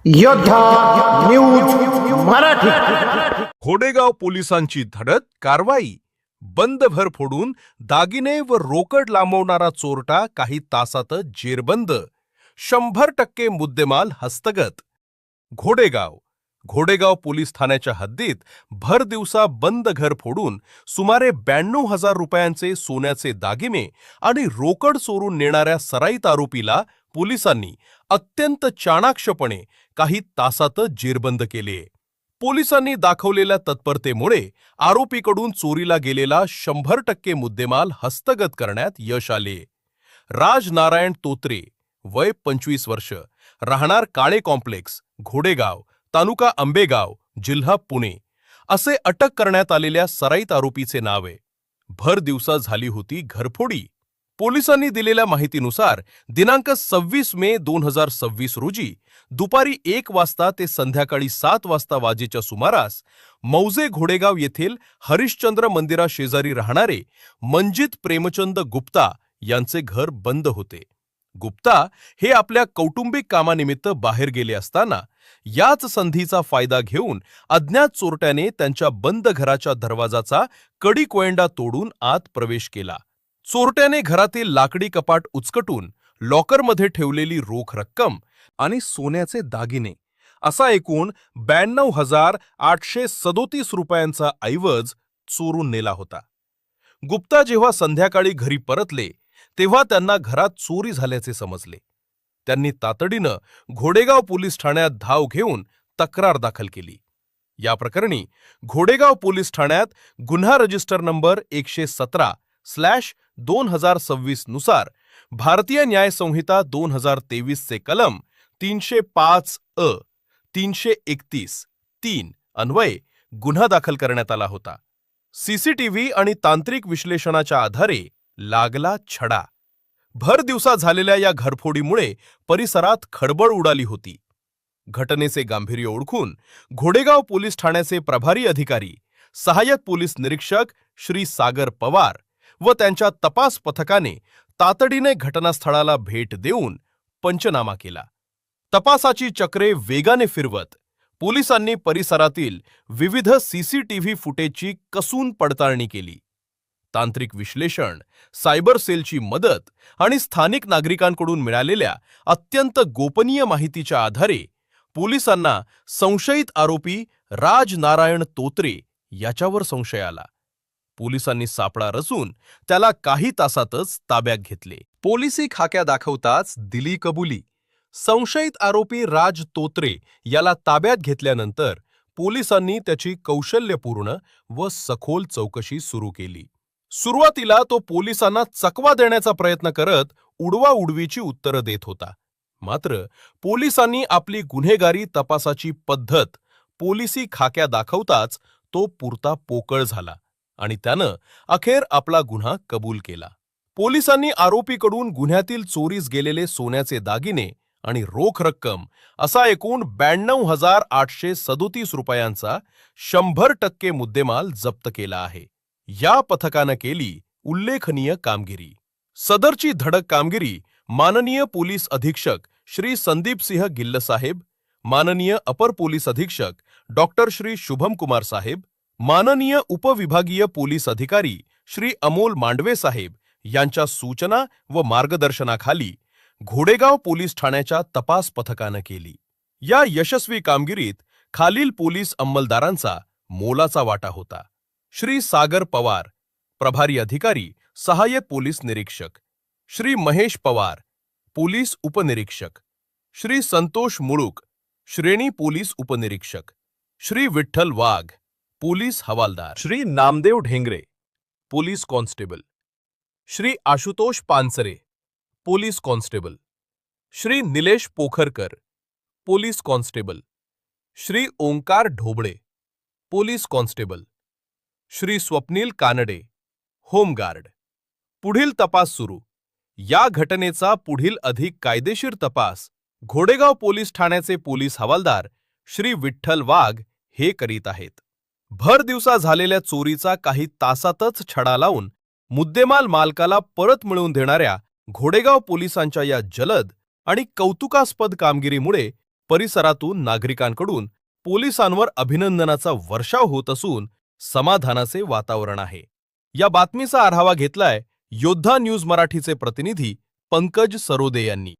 योद्धा न्यूज मराठी. घोडेगाव पोलिसांची धडक कारवाई. बंद घर फोडून दागिने व रोकड लांबवणारा चोरटा काही तासातच जेरबंद. 100% मुद्देमाल हस्तगत. घोडेगाव पोलीस ठाण्याच्या हद्दीत भर दिवसा बंद घर फोडून सुमारे 92,000 रुपयांचे सोन्याचे दागिने आणि रोकड चोरून नेणाऱ्या सराईत आरोपीला पोलिसांनी अत्यंत चाणाक्षपणे काही तासातच जेरबंद केले. पोलिसांनी दाखवलेल्या तत्परतेमुळे आरोपीकडून चोरीला गेलेला 100% मुद्देमाल हस्तगत करण्यात यश आले. राज नारायण तोत्रे, वय 25 वर्ष, राहणार काळे कॉम्प्लेक्स, घोडेगाव, तालुका आंबेगाव, जिल्हा पुणे, असे अटक करण्यात आलेल्या सराईत आरोपीचे नाव आहे. भर दिवसा झाली होती घरफोडी. पोलिसांनी दिलेल्या माहितीनुसार दिनांक 26 मे 2026 रोजी दुपारी 1 वाजता ते संध्याकाळी 7 वाजता वाजेच्या सुमारास मौजे घोडेगाव येथील हरिश्चंद्र मंदिरा शेजारी राहणारे मंजित प्रेमचंद गुप्ता यांचे घर बंद होते. गुप्ता हे आपल्या कौटुंबिक कामानिमित्त बाहेर गेले असताना याच संधीचा फायदा घेऊन अज्ञात चोरट्याने त्यांच्या बंद घराच्या दरवाजाचा कडी कोयंडा तोडून आत प्रवेश केला. चोरट्याने घरातील लाकडी कपाट उचकटून लॉकरमध्ये ठेवलेली रोख रक्कम आणि सोन्याचे दागिने असा एकूण 92,837 रुपयांचा ऐवज चोरून नेला होता. गुप्ता जेव्हा संध्याकाळी घरी परतले तेव्हा त्यांना घरात चोरी झाल्याचे समजले. त्यांनी तातडीनं घोडेगाव पोलीस ठाण्यात धाव घेऊन तक्रार दाखल केली. या प्रकरणी घोडेगाव पोलीस ठाण्यात गुन्हा रजिस्टर नंबर 117/2026 नुसार भारतीय न्याय संहिता 2023 चे कलम 305 331(3) अन्वये गुन्हा दाखल करण्यात आला होता. सीसीटीव्ही आणि तांत्रिक विश्लेषणाच्या आधारे लागला छडा. भर दिवसा झालेल्या या घरफोडीमुळे परिसरात खळबळ उडाली होती. घटनेचे गांभीर्य ओळखून घोडेगाव पोलीस ठाण्याचे प्रभारी अधिकारी सहाय्यक पोलीस निरीक्षक श्री सागर पवार व त्यांच्या तपास पथकाने तातडीने घटनास्थळाला भेट देऊन पंचनामा केला. तपासाची चक्रे वेगाने फिरवत पोलिसांनी परिसरातील विविध सीसीटीव्ही फुटेजची कसून पडताळणी केली. तांत्रिक विश्लेषण, सायबर सेलची मदत आणि स्थानिक नागरिकांकडून मिळालेल्या अत्यंत गोपनीय माहितीच्या आधारे पोलिसांना संशयित आरोपी राज नारायण तोत्रे याच्यावर संशय आला. पोलिसांनी सापळा रचून त्याला काही तासातच ताब्यात घेतले. पोलिसी खाक्या दाखवताच दिली कबुली. संशयित आरोपी राज तोत्रे याला ताब्यात घेतल्यानंतर पोलिसांनी त्याची कौशल्यपूर्ण व सखोल चौकशी सुरू केली. सुरुवातीला तो पोलिसांना चकवा देण्याचा प्रयत्न करत उडवाउडवीची उत्तरं देत होता. मात्र पोलिसांनी आपली गुन्हेगारी तपासाची पद्धत पोलिसी खाक्या दाखवताच तो पुरता पोकळ झाला आणि त्यानं अखेर आपला गुन्हा कबूल केला. पोलिसांनी आरोपीकडून गुन्ह्यातील चोरीस गेलेले सोन्याचे दागिने आणि रोख रक्कम असा एकूण 92,837 रुपयांचा 100% मुद्देमाल जप्त केला आहे. या पथकानं केली उल्लेखनीय कामगिरी. सदरची धडक कामगिरी माननीय पोलीस अधीक्षक श्री संदीप सिंह गिल्ल साहेब, माननीय अपर पोलीस अधीक्षक डॉक्टर श्री शुभम कुमार साहेब, माननीय उपविभागीय पोलीस अधिकारी श्री अमोल मांडवे साहेब यांच्या सूचना व मार्गदर्शनाखाली घोडेगाव पोलीस ठाण्याच्या तपास पथकानं केली. या यशस्वी कामगिरीत खालील पोलीस अंमलदारांचा मोलाचा वाटा होता. श्री सागर पवार, प्रभारी अधिकारी सहाय्यक पोलीस निरीक्षक, श्री महेश पवार, पोलीस उपनिरीक्षक, श्री संतोष मुळूक, श्रेणी पोलीस उपनिरीक्षक, श्री विठ्ठल वाघ, पोलीस हवालदार, Shri Namdev Dhengre, police constable, Shri Ashutosh Pansare, police constable, Shri Nilesh Pokharkar, police constable, Shri Omkar Dhobale, police constable, Shri Swapnil Kanade, home guard. पुढील तपास सुरू. या घटनेचा पुढील अधिक कायदेशीर तपास घोडेगाव पोलीस ठाण्याचे पोलीस हवालदार श्री विठ्ठल वाघ हे करीत आहेत. भर दिवसा झालेल्या चोरीचा काही तासातच छडा लावून मुद्देमाल मालकाला परत मिळवून देणाऱ्या घोडेगाव पोलिसांच्या या जलद आणि कौतुकास्पद कामगिरीमुळे परिसरातून नागरिकांकडून पोलिसांवर अभिनंदनाचा वर्षाव होत असून समाधानाचे वातावरण आहे. या बातमीचा आढावा घेतलाय योद्धा न्यूज मराठीचे प्रतिनिधी पंकज सरोदे यांनी.